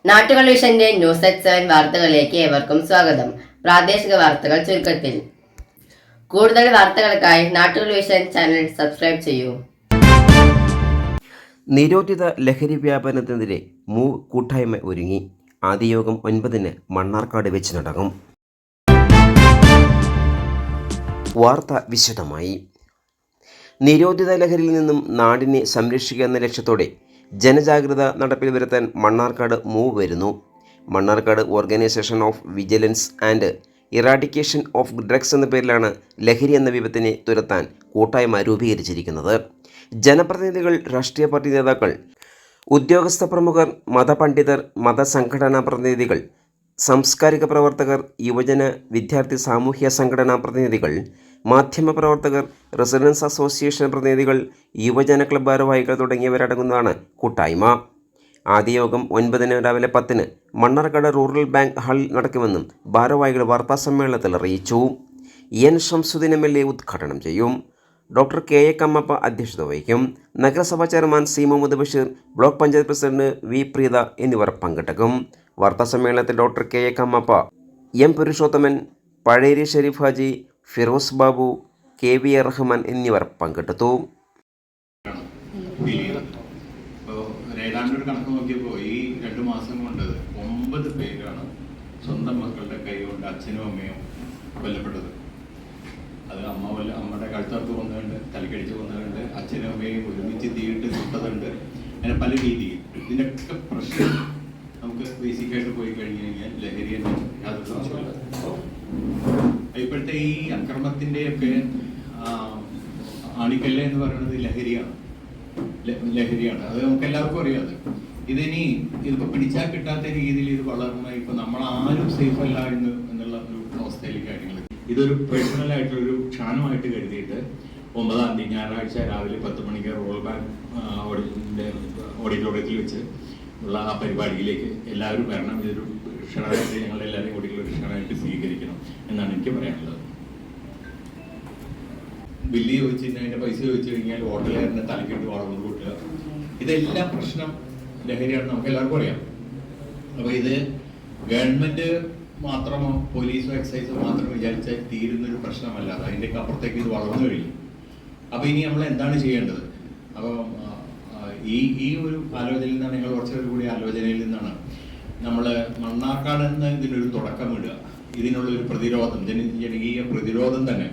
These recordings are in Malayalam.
നാട്ടുകൾ വിഷന്റെ ന്യൂസ് അറ്റ് 7 വാർത്തകളിലേക്ക് ഏവർക്കും സ്വാഗതം. പ്രാദേശിക വാർത്തകൾ ചുരുക്കത്തിൽ. കൂടുതൽ വാർത്തകൾക്കായി നാട്ടുകൾ വിഷൻ ചാനൽ സബ്സ്ക്രൈബ് ചെയ്യൂ. നിരോധിത ലഹരി വ്യാപനത്തിനെതിരെ കൂട്ടായ്മ ഒരുങ്ങി. ആദ്യ യോഗം 9-ന് മണ്ണാർക്കാട് വെച്ച് നടക്കും. വാർത്ത വിശദമായി. നിരോധിത ലഹരിയിൽ നിന്നും നാടിനെ സംരക്ഷിക്കുക എന്ന ലക്ഷ്യത്തോടെ ജനജാഗ്രത നടപ്പിൽ വരുത്താൻ മണ്ണാർക്കാട് വരുന്നു. Mannarkkad organisation of vigilance and eradication of drugs എന്ന പേരിലാണ് ലഹരി എന്ന വിപത്തിനെ തുരത്താൻ കൂട്ടായ്മ രൂപീകരിച്ചിരിക്കുന്നത്. ജനപ്രതിനിധികൾ, രാഷ്ട്രീയ പാർട്ടി നേതാക്കൾ, ഉദ്യോഗസ്ഥ പ്രമുഖർ, മതപണ്ഡിതർ, മതസംഘടനാ പ്രതിനിധികൾ, സാംസ്കാരിക പ്രവർത്തകർ, യുവജന, വിദ്യാർത്ഥി, സാമൂഹ്യ സംഘടനാ പ്രതിനിധികൾ, മാധ്യമപ്രവർത്തകർ, റെസിഡൻസ് അസോസിയേഷൻ പ്രതിനിധികൾ, യുവജന ക്ലബ് ഭാരവാഹികൾ തുടങ്ങിയവരടങ്ങുന്നതാണ് കൂട്ടായ്മ. ആദ്യ യോഗം 9-ന് രാവിലെ 10-ന് മണ്ണാർക്കാട് റൂറൽ ബാങ്ക് ഹാളിൽ നടക്കുമെന്നും ഭാരവാഹികൾ വാർത്താസമ്മേളനത്തിൽ അറിയിച്ചു. എൻ ഷംസുദ്ദീൻ MLA ഉദ്ഘാടനം ചെയ്യും. ഡോക്ടർ KA കമ്മപ്പ അധ്യക്ഷത വഹിക്കും. നഗരസഭാ chairman C Muhammad Basheer, block panchayat president V Preetha എന്നിവർ പങ്കെടുക്കും. വാർത്താസമ്മേളനത്തിൽ doctor KA Kammappa, M Purushothaman, Pazheri Shareef Haji, Firoz Babu, KV Rahman എന്നിവർ പങ്കെടുത്തു. ഏതാണ്ടൊരു കണക്ക് നോക്കിയപ്പോൾ ഈ 2 മാസം കൊണ്ട് 9 പേരാണ് സ്വന്തം മക്കളുടെ കൈ കൊണ്ട് അച്ഛനും അമ്മയും കൊല്ലപ്പെട്ടത്. അത് അമ്മയുടെ കഴുത്തറുത്ത് കൊന്നതുണ്ട്, തലക്കടിച്ച് കൊന്നതുണ്ട്, അച്ഛനും അമ്മയും ഒരുമിച്ച് തീയിട്ട് ചുട്ടതുണ്ട്. അങ്ങനെ പല രീതിയിൽ. ഇതിൻ്റെയൊക്കെ പ്രശ്നം നമുക്ക് ബേസിക്കായിട്ട് പോയി കഴിഞ്ഞു കഴിഞ്ഞാൽ ലഹരി തന്നെ യാതൊരു സംശയമില്ല. ഇപ്പോഴത്തെ ഈ അക്രമത്തിൻ്റെയൊക്കെ ആണിക്കല്ല എന്ന് പറയുന്നത് ലഹരിയാണ്. അത് നമുക്ക് എല്ലാവർക്കും അറിയാതെ. ഇതിപ്പോൾ പിടിച്ചാൽ കിട്ടാത്ത രീതിയിൽ ഇത് വളർന്ന ഇപ്പൊ നമ്മളാരും സേഫ് അല്ല എന്നുള്ള ഒരു അവസ്ഥയിലേക്ക് കാര്യങ്ങൾ. ഇതൊരു പേഴ്സണലായിട്ടൊരു ക്ഷാനമായിട്ട് കരുതിയിട്ട് 9-ാം തീയതി ഞായറാഴ്ച രാവിലെ 10 മണിക്ക് റൂറൽ ബാങ്ക് ഓഡിറ്റോറിയത്തിൽ വെച്ച് ഉള്ള ആ പരിപാടിയിലേക്ക് എല്ലാവരും വരണം. ഇതൊരു ക്ഷണമായിട്ട് ഞങ്ങളെല്ലാവരും കൂടി ഒരു ക്ഷണമായിട്ട് സ്വീകരിക്കണം എന്നാണ് എനിക്ക് പറയാനുള്ളത്. ബില്ല് ചോദിച്ചു കഴിഞ്ഞാൽ അതിൻ്റെ പൈസ ചോദിച്ചു കഴിഞ്ഞാൽ ഹോട്ടലുകാരൻ്റെ തലക്കിട്ട് വളർന്നു കൂട്ടുക, ഇതെല്ലാം പ്രശ്നം ലഹരിയാണ്, നമുക്ക് എല്ലാവർക്കും അറിയാം. അപ്പോൾ ഇത് ഗവൺമെന്റ് മാത്രമോ പോലീസോ എക്സൈസോ മാത്രം വിചാരിച്ചാൽ തീരുന്നൊരു പ്രശ്നമല്ല. അതിൻ്റെയൊക്കെ അപ്പുറത്തേക്ക് ഇത് വളർന്നു കഴിഞ്ഞു. അപ്പോൾ ഇനി നമ്മൾ എന്താണ് ചെയ്യേണ്ടത്? അപ്പോൾ ഈ ഒരു ആലോചനയിൽ നിന്നാണ്, ഞങ്ങൾ കുറച്ചുകൂടി ആലോചനയിൽ നിന്നാണ് നമ്മൾ മണ്ണാർക്കാട് എന്ന ഇതിനൊരു തുടക്കമിടുക. ഇതിനുള്ളൊരു പ്രതിരോധം, ജനകീയ പ്രതിരോധം തന്നെ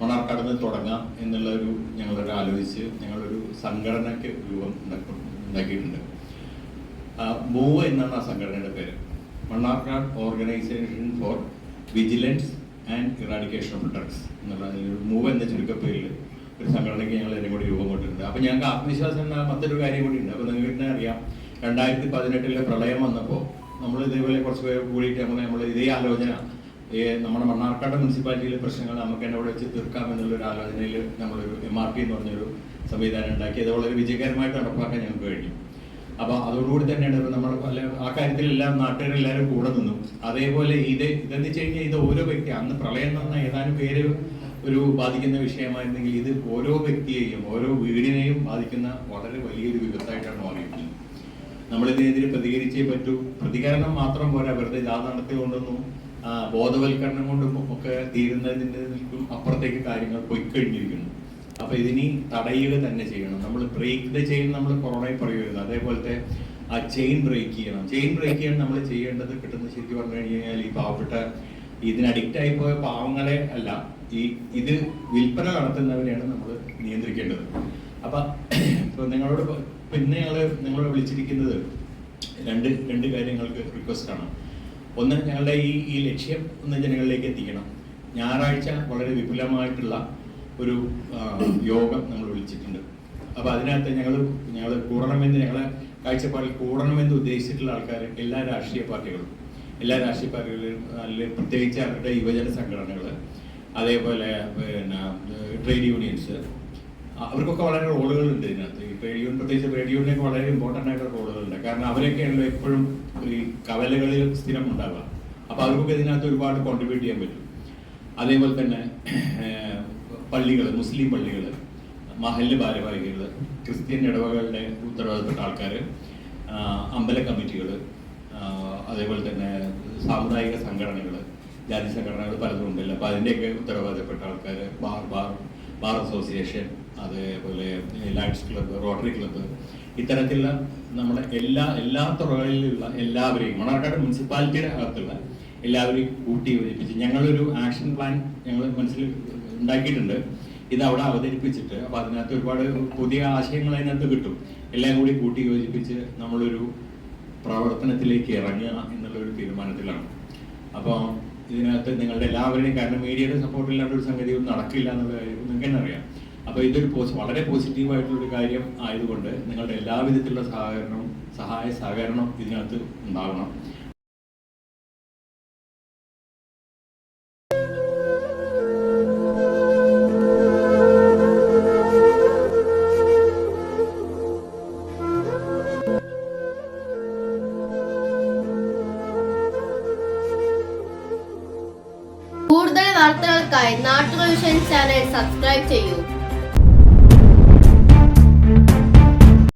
മണ്ണാർക്കാട് നിന്ന് തുടങ്ങാം എന്നുള്ളൊരു ഞങ്ങളൊരു ആലോചിച്ച് ഞങ്ങളൊരു സംഘടനയ്ക്ക് രൂപം ഉണ്ടാക്കിയിട്ടുണ്ട്. മൂവ് എന്നാണ് ആ സംഘടനയുടെ പേര്. Mannarkkad organisation for vigilance and eradication of drugs എന്നുള്ള മൂവ് എന്ന ചുരുക്കപ്പേരിൽ ഒരു സംഘടനയ്ക്ക് ഞങ്ങൾ ഇതിനെ കൂടി രൂപം കൊണ്ടിട്ടുണ്ട്. അപ്പോൾ ഞങ്ങൾക്ക് ആത്മവിശ്വാസം മറ്റൊരു കാര്യം കൂടി ഉണ്ട്. അപ്പോൾ നിങ്ങൾക്ക് തന്നെ അറിയാം, 2018 പ്രളയം വന്നപ്പോൾ നമ്മൾ ഇതേപോലെ കുറച്ച് പേർ കൂടിയിട്ട് നമ്മൾ ഇതേ ആലോചന നമ്മുടെ മണ്ണാർക്കാട് മുനിസിപ്പാലിറ്റിയിലെ പ്രശ്നങ്ങൾ നമുക്ക് എന്നെ അവിടെ വെച്ച് തീർക്കാം എന്നുള്ളൊരു ആലോചനയിൽ നമ്മളൊരു MRP എന്ന് പറഞ്ഞൊരു സംവിധാനം ഉണ്ടാക്കി. അത് വളരെ വിജയകരമായിട്ട് നടപ്പാക്കാൻ ഞങ്ങൾക്ക് കഴിഞ്ഞു. അപ്പോൾ അതോടുകൂടി തന്നെയാണ് നമ്മൾ ആ കാര്യത്തിലെല്ലാം നാട്ടുകാരെല്ലാവരും കൂടെ നിന്നു. അതേപോലെ ഇതെന്ന് വെച്ച് കഴിഞ്ഞാൽ ഇത് ഓരോ വ്യക്തി, അന്ന് പ്രളയം എന്ന് പറഞ്ഞാൽ ഏതാനും പേര് ഒരു ബാധിക്കുന്ന വിഷയമായിരുന്നെങ്കിൽ ഇത് ഓരോ വ്യക്തിയെയും ഓരോ വീടിനെയും ബാധിക്കുന്ന വളരെ വലിയൊരു വിപത്തായിട്ടാണ് മാറിയിട്ടുള്ളത്. നമ്മളിതിനെതിരെ പ്രതികരിച്ചേ പറ്റൂ. പ്രതികരണം മാത്രം പോരാ, വെറുതെ നടത്തിക്കൊണ്ടൊന്നും ബോധവൽക്കരണം കൊണ്ടും ഒക്കെ തീരുന്നതിൻ്റെ അപ്പുറത്തേക്ക് കാര്യങ്ങൾ പൊയ്ക്കഴിഞ്ഞിരിക്കുന്നു. അപ്പോൾ ഇതിനി തടയുക തന്നെ ചെയ്യണം. നമ്മൾ ബ്രേക്ക് ദ ചെയിൻ നമ്മൾ കൊറോണയിൽ പറയുന്നത്, അതേപോലത്തെ ആ ചെയിൻ ബ്രേക്ക് ചെയ്യണം. ചെയിൻ ബ്രേക്ക് ചെയ്യാൻ നമ്മൾ ചെയ്യേണ്ടത് കിട്ടുന്ന ശരിക്കും പറഞ്ഞു കഴിഞ്ഞാൽ ഈ പാവപ്പെട്ട ഇതിന് അഡിക്റ്റ് ആയിപ്പോയ പാവങ്ങളെ അല്ല, ഇത് വിൽപ്പന നടത്തുന്നവരെയാണ് നമ്മൾ നിയന്ത്രിക്കേണ്ടത്. അപ്പം ഇപ്പോൾ നിങ്ങളോട് പിന്നെ നിങ്ങളോട് വിളിച്ചിരിക്കുന്നത് രണ്ട് കാര്യങ്ങൾക്ക് റിക്വസ്റ്റാണ്. ഒന്ന്, ഞങ്ങളുടെ ഈ ലക്ഷ്യം ഒന്ന് ജനങ്ങളിലേക്ക് എത്തിക്കണം. ഞായറാഴ്ച വളരെ വിപുലമായിട്ടുള്ള ഒരു യോഗം നമ്മൾ വിളിച്ചിട്ടുണ്ട്. അപ്പോൾ അതിനകത്ത് ഞങ്ങൾ കൂടണമെന്ന്, ഞങ്ങളെ കാഴ്ചപ്പാടിൽ കൂടണമെന്ന് ഉദ്ദേശിച്ചിട്ടുള്ള ആൾക്കാർ എല്ലാ രാഷ്ട്രീയ പാർട്ടികളും അല്ലെങ്കിൽ പ്രത്യേകിച്ച് അവരുടെ യുവജന സംഘടനകൾ, അതേപോലെ ട്രേഡ് യൂണിയൻസ്, അവർക്കൊക്കെ വളരെ റോളുകളുണ്ട് ഇതിനകത്ത്. ഈ പ്രത്യേകിച്ച് ട്രേഡ് യൂണിയനൊക്കെ വളരെ ഇമ്പോർട്ടൻ്റ് ആയിട്ടുള്ള റോളുകളുണ്ട്. കാരണം അവരൊക്കെയാണല്ലോ എപ്പോഴും ഈ കവലകളിൽ സ്ഥിരം ഉണ്ടാവുക. അപ്പോൾ അവർക്കൊക്കെ ഇതിനകത്ത് ഒരുപാട് കോൺട്രിബ്യൂട്ട് ചെയ്യാൻ പറ്റും. അതേപോലെ തന്നെ പള്ളികൾ, മുസ്ലിം പള്ളികൾ, മഹല്ല് ഭാരവാഹികൾ, ക്രിസ്ത്യൻ ഇടവകളുടെ ഉത്തരവാദിത്തപ്പെട്ട ആൾക്കാർ, അമ്പല കമ്മിറ്റികൾ, അതേപോലെ തന്നെ സാമുദായിക സംഘടനകൾ, ജാതി സംഘടനകൾ പലതും ഉണ്ടല്ലോ. അപ്പോൾ അതിൻ്റെയൊക്കെ ഉത്തരവാദിത്തപ്പെട്ട ആൾക്കാർ, ബാർ അസോസിയേഷൻ, അതേപോലെ ലയൺസ് ക്ലബ്ബ്, റോട്ടറി ക്ലബ്ബ്, ഇത്തരത്തിലുള്ള നമ്മുടെ എല്ലാ തുറകളിലുള്ള എല്ലാവരെയും, മണ്ണാർക്കാട് മുനിസിപ്പാലിറ്റിയുടെ അകത്തുള്ള എല്ലാവരെയും കൂട്ടി യോജിപ്പിച്ച് ഞങ്ങളൊരു ആക്ഷൻ പ്ലാൻ ഞങ്ങൾ മനസ്സിൽ ഉണ്ടാക്കിയിട്ടുണ്ട്. ഇത് അവിടെ അവതരിപ്പിച്ചിട്ട്, അപ്പോൾ അതിനകത്ത് ഒരുപാട് പുതിയ ആശയങ്ങൾ അതിനകത്ത് കിട്ടും. എല്ലാം കൂടി കൂട്ടി യോജിപ്പിച്ച് നമ്മളൊരു പ്രവർത്തനത്തിലേക്ക് ഇറങ്ങുക എന്നുള്ളൊരു തീരുമാനത്തിലാണ്. അപ്പോൾ ഇതിനകത്ത് നിങ്ങളുടെ എല്ലാവരുടെയും, കാരണം മീഡിയയുടെ സപ്പോർട്ടില്ലാണ്ട് ഒരു സംഗതി ഒന്നും നടക്കില്ല എന്നുള്ള കാര്യം നിങ്ങൾക്ക് തന്നെ അറിയാം. അപ്പോൾ ഇതൊരു വളരെ പോസിറ്റീവായിട്ടുള്ളൊരു കാര്യം ആയതുകൊണ്ട് നിങ്ങളുടെ എല്ലാവിധത്തിലുള്ള സഹായ സഹകരണം ഇതിനകത്ത് ഉണ്ടാകണം. കൂടുതൽ വാർത്തകൾക്കായി നാട്ടുകൾ വിഷൻ ചാനൽ സബ്സ്ക്രൈബ് ചെയ്യൂ.